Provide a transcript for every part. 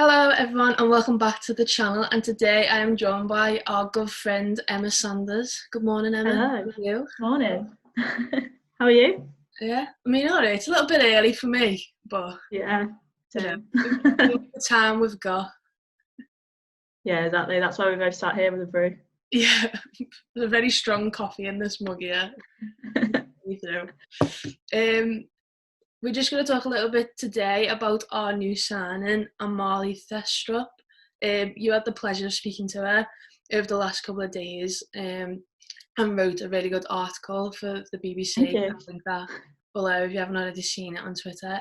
Hello everyone and welcome back to the channel, and today I am joined by our good friend Emma Sanders. Good morning, Emma. Hello. How are you? Morning. How are you? Yeah, I mean, alright, it's a little bit early for me, but Yeah. you Same. the time we've got. Yeah, exactly. That's why we both sat here with a brew. Yeah, there's a very strong coffee in this mug here. Me too. We're just going to talk a little bit today about our new signing, Amalie Thestrup. You had the pleasure of speaking to her over the last couple of days, and wrote a really good article for the BBC. Thank you. I think that below if you haven't already seen it on Twitter.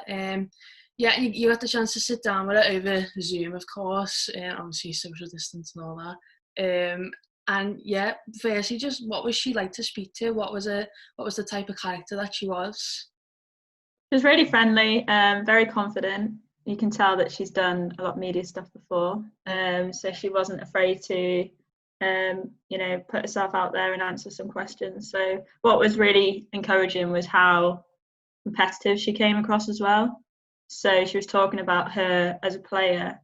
Yeah, you had the chance to sit down with her over Zoom, of course, obviously social distance and all that. And yeah, firstly, just what was she like to speak to? What was the type of character that she was? She was really friendly, very confident. You can tell that she's done a lot of media stuff before. So she wasn't afraid to, put herself out there and answer some questions. So what was really encouraging was how competitive she came across as well. So she was talking about her as a player.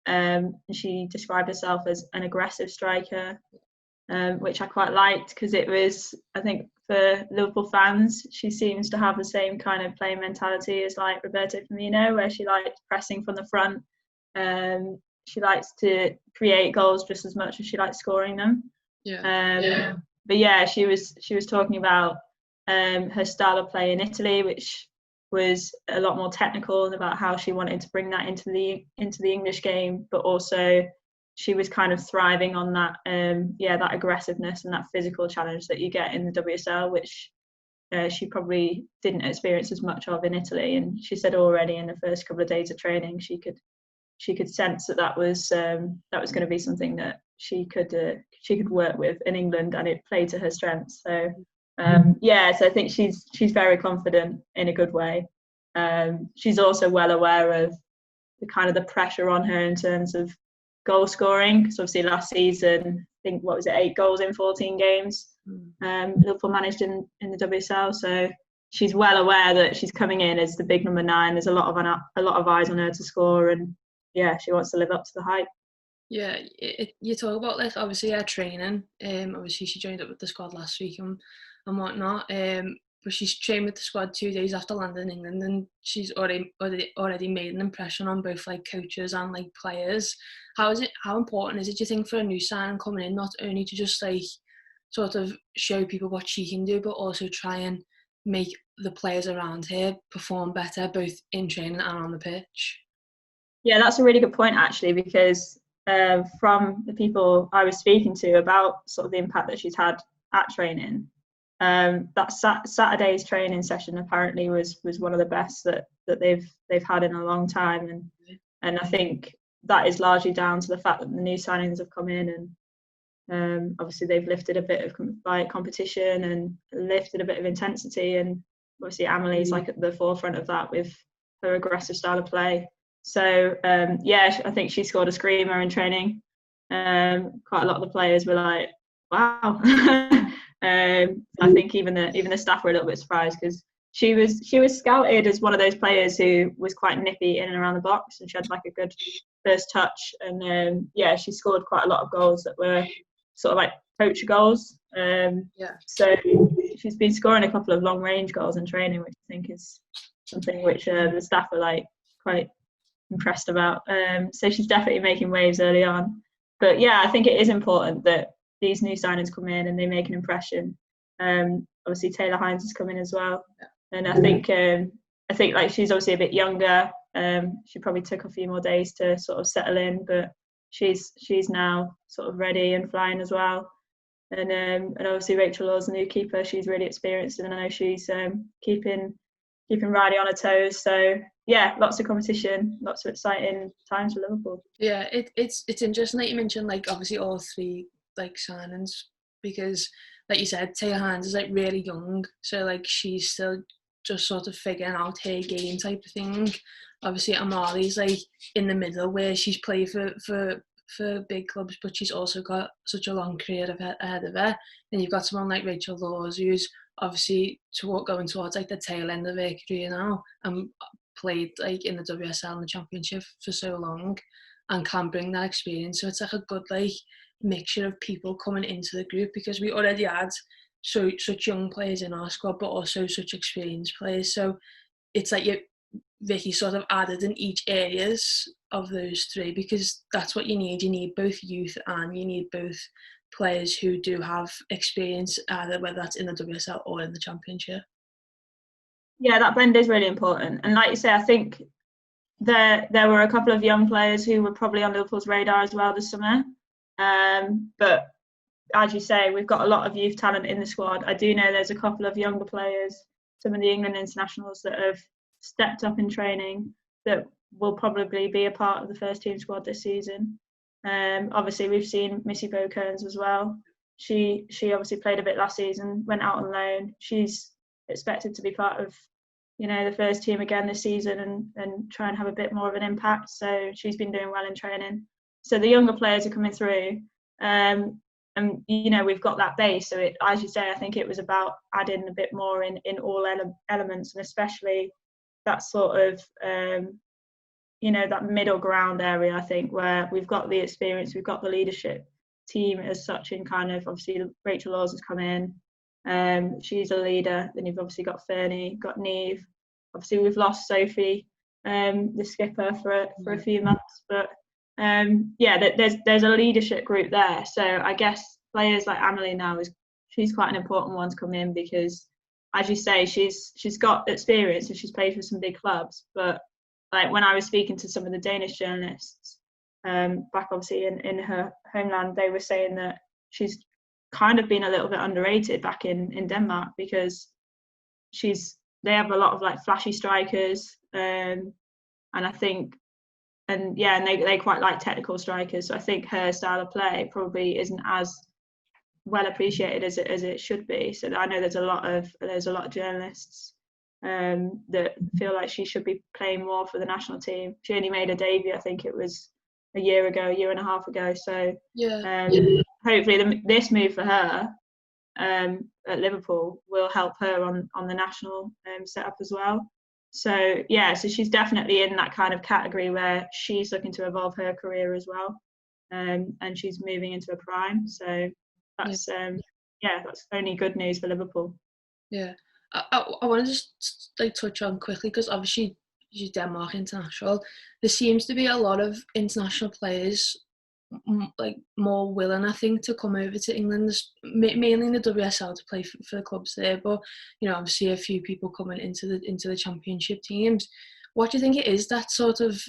And she described herself as an aggressive striker, which I quite liked because it was, I think, for Liverpool fans, she seems to have the same kind of playing mentality as like Roberto Firmino, where she likes pressing from the front. She likes to create goals just as much as she likes scoring them. But yeah, she was talking about her style of play in Italy, which was a lot more technical, and about how she wanted to bring that into the English game, but also she was kind of thriving on that that aggressiveness and that physical challenge that you get in the WSL, which she probably didn't experience as much of in Italy. And she said already in the first couple of days of training she could sense that was going to be something that she could work with in England, and it played to her strengths. So so I think she's very confident in a good way. She's also well aware of the pressure on her in terms of goal scoring, because obviously last season, I think, 8 goals in 14 games Liverpool managed in the WSL. So she's well aware that she's coming in as the big number 9. There's a lot of eyes on her to score, and yeah, she wants to live up to the hype. Yeah, you talk about like obviously her training. Obviously she joined up with the squad last week and whatnot. But she's trained with the squad 2 days after landing in England, and she's already made an impression on both like coaches and like players. How important is it, do you think, for a new signing coming in, not only to just like sort of show people what she can do, but also try and make the players around her perform better, both in training and on the pitch? Yeah, that's a really good point actually, because from the people I was speaking to about sort of the impact that she's had at training, that Saturday's training session apparently was one of the best that they've had in a long time, and I think that is largely down to the fact that the new signings have come in, and obviously they've lifted a bit of competition and lifted a bit of intensity, and obviously Amalie's like at the forefront of that with her aggressive style of play. So I think she scored a screamer in training. Quite a lot of the players were like, wow. I think even the staff were a little bit surprised, because she was scouted as one of those players who was quite nippy in and around the box, and she had like a good first touch, and she scored quite a lot of goals that were sort of like poacher goals. So she's been scoring a couple of long range goals in training, which I think is something which the staff were like quite impressed about. So she's definitely making waves early on. But yeah, I think it is important that these new signings come in and they make an impression. Obviously Taylor Hines is coming as well, and I think like she's obviously a bit younger. She probably took a few more days to sort of settle in, but she's now sort of ready and flying as well. And obviously Rachel Law's the new keeper. She's really experienced, and I know she's keeping Riley on her toes. So yeah, lots of competition, lots of exciting times for Liverpool. Yeah, it's interesting that you mentioned like obviously all 3 like signings, because like you said, Taylor Hines is like really young, so like she's still just sort of figuring out her game type of thing. Obviously Amalie's like in the middle, where she's played for big clubs, but she's also got such a long career ahead of her. And you've got someone like Rachel Laws, who's obviously going towards like the tail end of her career now, and played like in the WSL and the Championship for so long. and can bring that experience. So it's like a good like mixture of people coming into the group, because we already had such young players in our squad, but also such experienced players. So it's like Vicky sort of added in each areas of those three, because that's what you need. You need both youth and you need both players who do have experience, either whether that's in the WSL or in the Championship. Yeah, that blend is really important. And like you say, I think there were a couple of young players who were probably on Liverpool's radar as well this summer. But as you say, we've got a lot of youth talent in the squad. I do know there's a couple of younger players, some of the England internationals that have stepped up in training that will probably be a part of the first team squad this season. Obviously, we've seen Missy Bow-Kearns as well. She obviously played a bit last season, went out on loan. She's expected to be part of, the first team again this season and try and have a bit more of an impact. So she's been doing well in training. So the younger players are coming through. And we've got that base. So as you say, I think it was about adding a bit more in all elements, and especially that sort of that middle ground area, I think, where we've got the experience, we've got the leadership team as such, in kind of, obviously Rachel Laws has come in, she's a leader. Then you've obviously got Fernie, got Neve, obviously we've lost Sophie, the skipper, for a few months, but there's a leadership group there. So I guess players like Amalie now, she's quite an important one to come in, because as you say, she's got experience and she's played for some big clubs. But like when I was speaking to some of the Danish journalists back obviously in her homeland, they were saying that she's kind of been a little bit underrated back in Denmark, because they have a lot of like flashy strikers, and I think and they quite like technical strikers. So I think her style of play probably isn't as well appreciated as it should be. So I know there's a lot of journalists that feel like she should be playing more for the national team. She only made her debut, I think it was a year and a half ago. So hopefully this move for her at Liverpool will help her on the national setup as well. So so she's definitely in that kind of category where she's looking to evolve her career as well, and she's moving into a prime. So that's that's only good news for Liverpool. Yeah, I want to just like touch on quickly, because obviously she's Denmark international. There seems to be a lot of international players like more willing, I think, to come over to England, mainly in the WSL, to play for the clubs there. But obviously a few people coming into the Championship teams. What do you think it is that sort of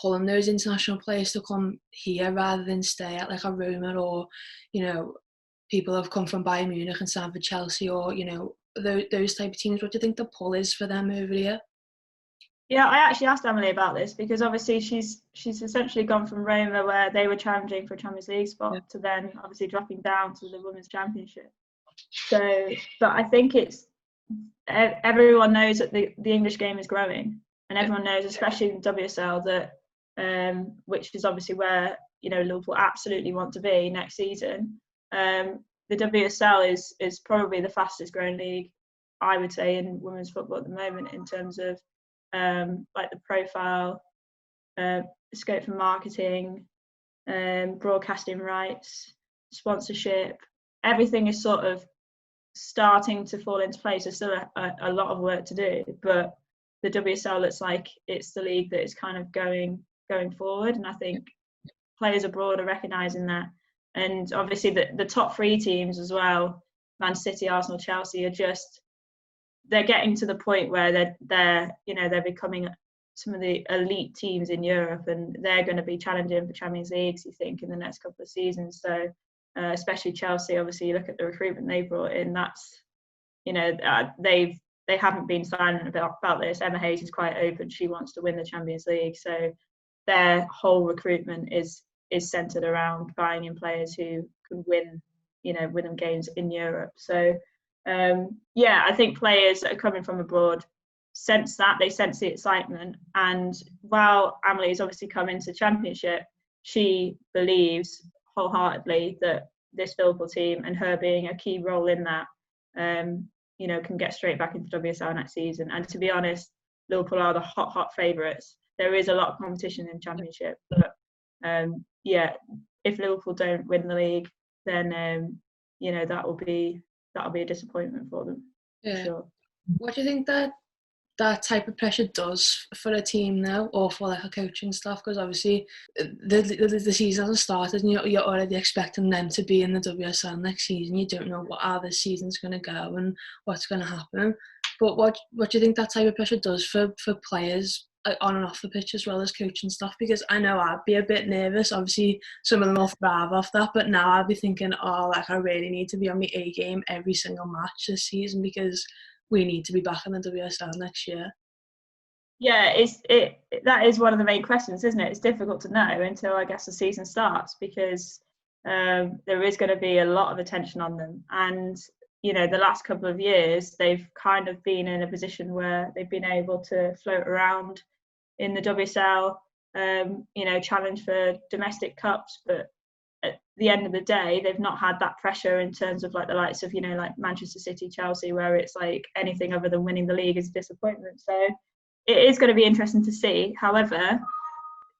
pulling those international players to come here rather than stay at like a Roma, or people have come from Bayern Munich and signed for Chelsea, or those type of teams? What do you think the pull is for them over here? Yeah, I actually asked Amalie about this, because obviously she's essentially gone from Roma, where they were challenging for a Champions League spot, to then obviously dropping down to the Women's Championship. So, but I think it's everyone knows that the English game is growing, and everyone knows, especially in WSL, that which is obviously where Liverpool absolutely want to be next season. The WSL is probably the fastest growing league, I would say, in women's football at the moment, in terms of like the profile, scope for marketing, broadcasting rights, sponsorship. Everything is sort of starting to fall into place. There's still a lot of work to do, but the WSL looks like it's the league that is kind of going forward, and I think players abroad are recognising that. And obviously the top three teams as well, Man City, Arsenal, Chelsea, they're getting to the point where they're becoming some of the elite teams in Europe, and they're going to be challenging for Champions Leagues, you think, in the next couple of seasons. So especially Chelsea, obviously you look at the recruitment they brought in, that's they haven't been silent about this. Emma Hayes is quite open, she wants to win the Champions League. So their whole recruitment is centered around buying in players who can win them games in Europe. So I think players that are coming from abroad sense that, they sense the excitement. And while Amalie has obviously come into Championship, she believes wholeheartedly that this Liverpool team, and her being a key role in that, can get straight back into WSL next season. And to be honest, Liverpool are the hot favourites. There is a lot of competition in Championship, but if Liverpool don't win the league, then that'll be a disappointment for them, for sure. What do you think that type of pressure does for a team now, or for like a coaching staff? Because obviously the season hasn't started, and you're already expecting them to be in the WSL next season. You don't know how this season's going to go and what's going to happen. But what do you think that type of pressure does for players on and off the pitch as well as coaching staff? Because I know I'd be a bit nervous. Obviously, some of them will thrive off that, but now I'd be thinking, I really need to be on my A game every single match this season, because we need to be back in the WSL next year. Yeah, that is one of the main questions, isn't it? It's difficult to know until, I guess, the season starts, because there is going to be a lot of attention on them. And, the last couple of years, they've kind of been in a position where they've been able to float around in the WSL, challenge for domestic cups, but at the end of the day, they've not had that pressure in terms of like the likes of, like Manchester City, Chelsea, where it's like anything other than winning the league is a disappointment. So it is going to be interesting to see. However,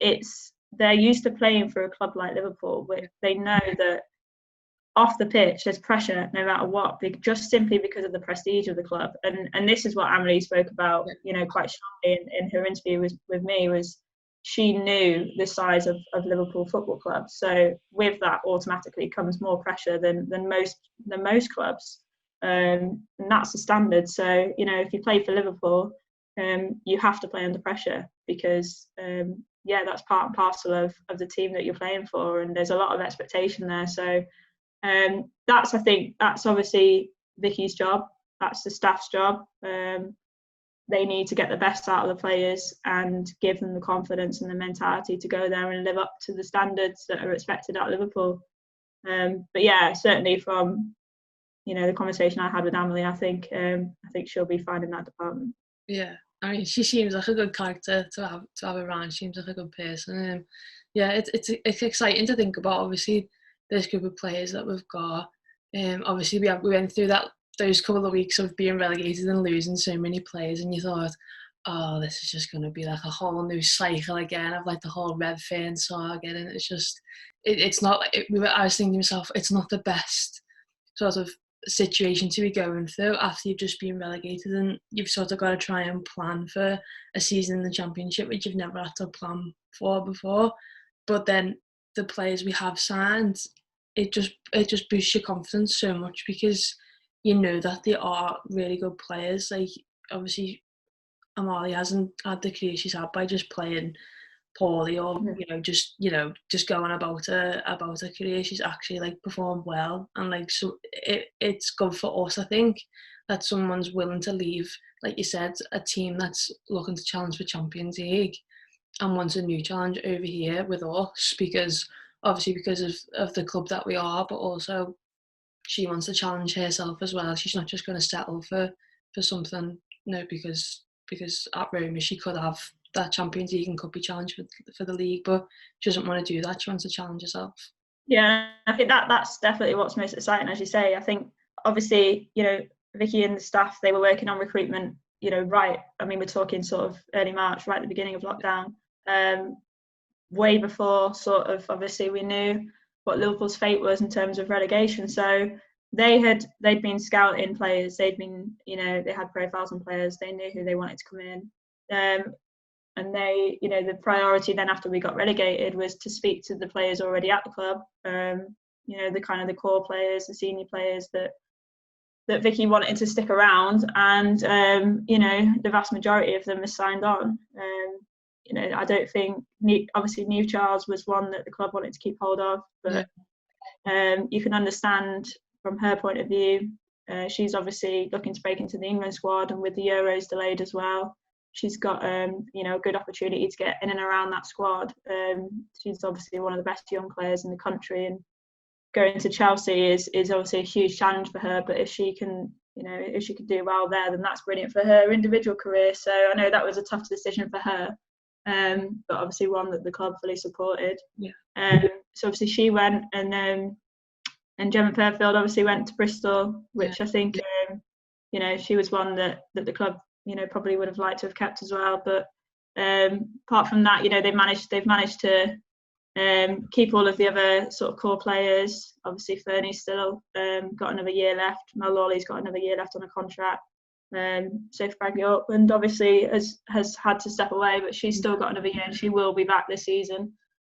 they're used to playing for a club like Liverpool, where they know that off the pitch there's pressure no matter what, just simply because of the prestige of the club. And this is what Amalie spoke about, quite strongly in her interview with me, was she knew the size of Liverpool Football Club. So with that automatically comes more pressure than most clubs. And that's the standard. So, if you play for Liverpool, you have to play under pressure, because that's part and parcel of the team that you're playing for, and there's a lot of expectation there. So I think that's obviously Vicky's job, that's the staff's job. They need to get the best out of the players and give them the confidence and the mentality to go there and live up to the standards that are expected at Liverpool. But yeah, certainly from the conversation I had with Amalie, I think she'll be fine in that department. Yeah, I mean, she seems like a good character to have around. She seems like a good person. It's exciting to think about. Obviously, this group of players that we've got. Obviously, we went through those couple of weeks of being relegated and losing so many players, and you thought, this is just going to be like a whole new cycle again of like the whole Redfern saga, and it's just, it's not. I was thinking to myself, it's not the best sort of situation to be going through after you've just been relegated, and you've sort of got to try and plan for a season in the Championship which you've never had to plan for before. But then the players we have signed, it just boosts your confidence so much, because you know that they are really good players. Like, obviously Amalie hasn't had the career she's had by just playing poorly, or just going about a career. She's actually like performed well, and like, so it's good for us, I think, that someone's willing to leave, like you said, a team that's looking to challenge for Champions League and wants a new challenge over here with us, because of the club that we are, but also she wants to challenge herself as well. She's not just going to settle for something, because at Roma she could have that Champions League and could be challenged for the league, but she doesn't want to do that. She wants to challenge herself. Yeah, I think that's definitely what's most exciting, as you say. I think obviously, Vicky and the staff, they were working on recruitment, right, I mean, we're talking sort of early March, right at the beginning of lockdown, way before sort of, obviously, we knew what Liverpool's fate was in terms of relegation. So they'd been scouting players, they'd been, they had profiles on players, they knew who they wanted to come in. And they, the priority then after we got relegated was to speak to the players already at the club, the kind of the core players, the senior players that Vicky wanted to stick around, and the vast majority of them has signed on. I don't think, obviously Neve Charles was one that the club wanted to keep hold of, but you can understand from her point of view, she's obviously looking to break into the England squad, and with the Euros delayed as well, she's got a good opportunity to get in and around that squad. She's obviously one of the best young players in the country, and going to Chelsea is obviously a huge challenge for her. But if she can do well there, then that's brilliant for her individual career. So I know that was a tough decision for her, but obviously one that the club fully supported. So obviously she went, and Gemma Fairfield obviously went to Bristol, which I think she was one that the club probably would have liked to have kept as well. But apart from that, they've managed to Keep all of the other sort of core players. Obviously, Fernie's still got another year left. Mel Lawley's got another year left on a contract. Sophie Bagley-Upland obviously has had to step away, but she's still got another year and she will be back this season.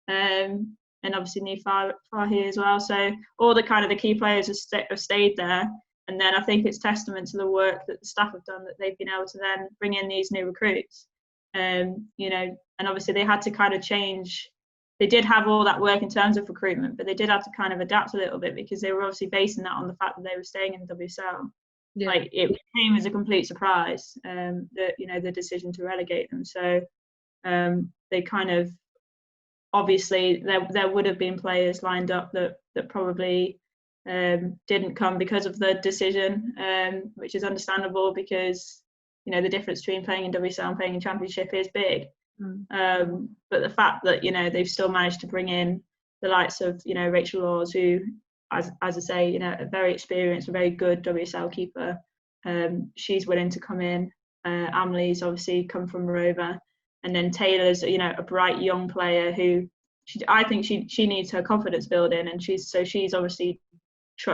And obviously Niamh Fahey as well. So all the kind of the key players have stayed there. And then I think it's testament to the work that the staff have done that they've been able to then bring in these new recruits. You know, and obviously they had to kind of change. They did have all that work in terms of recruitment, but they did have to kind of adapt a little bit because they were obviously basing that on the fact that they were staying in the WSL. Yeah. Like it came as a complete surprise, that, you know, the decision to relegate them. So they kind of, obviously there would have been players lined up that probably didn't come because of the decision, which is understandable because, you know, the difference between playing in WSL and playing in Championship is big. But the fact that, you know, they've still managed to bring in the likes of, you know, Rachel Laws, who, as I say, you know, a very experienced, a very good WSL keeper. She's willing to come in. Amalie's obviously come from Rover, and then Taylor's, you know, a bright young player who I think she needs her confidence building, and she's obviously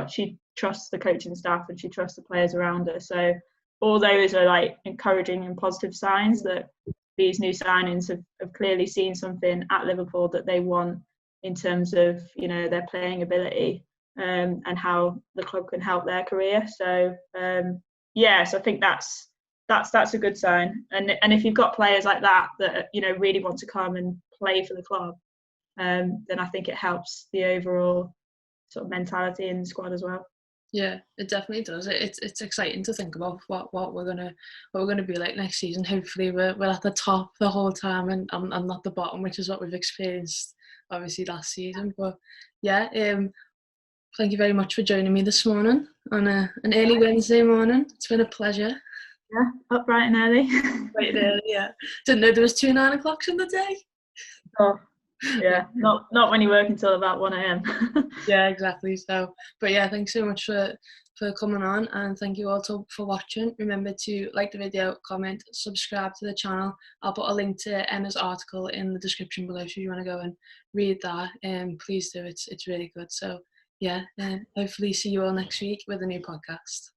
she trusts the coaching staff and she trusts the players around her. So all those are like encouraging and positive signs that these new signings have clearly seen something at Liverpool that they want in terms of, you know, their playing ability. And how the club can help their career. So so I think that's a good sign. And if you've got players like that, you know, really want to come and play for the club, then I think it helps the overall sort of mentality in the squad as well. Yeah, it definitely does. It's exciting to think about what we're gonna be like next season. Hopefully we're at the top the whole time and not the bottom, which is what we've experienced obviously last season. But yeah, thank you very much for joining me this morning on an early Wednesday morning. It's been a pleasure. Yeah, up bright and early. Right early, yeah. Didn't know there was 2 9 o'clocks in the day. Oh, yeah, not when you work until about 1 a.m. Yeah, exactly. So, but yeah, thanks so much for coming on, and thank you all for watching. Remember to like the video, comment, subscribe to the channel. I'll put a link to Emma's article in the description below, so if you want to go and read that, please do. It's really good. So yeah, hopefully see you all next week with a new podcast.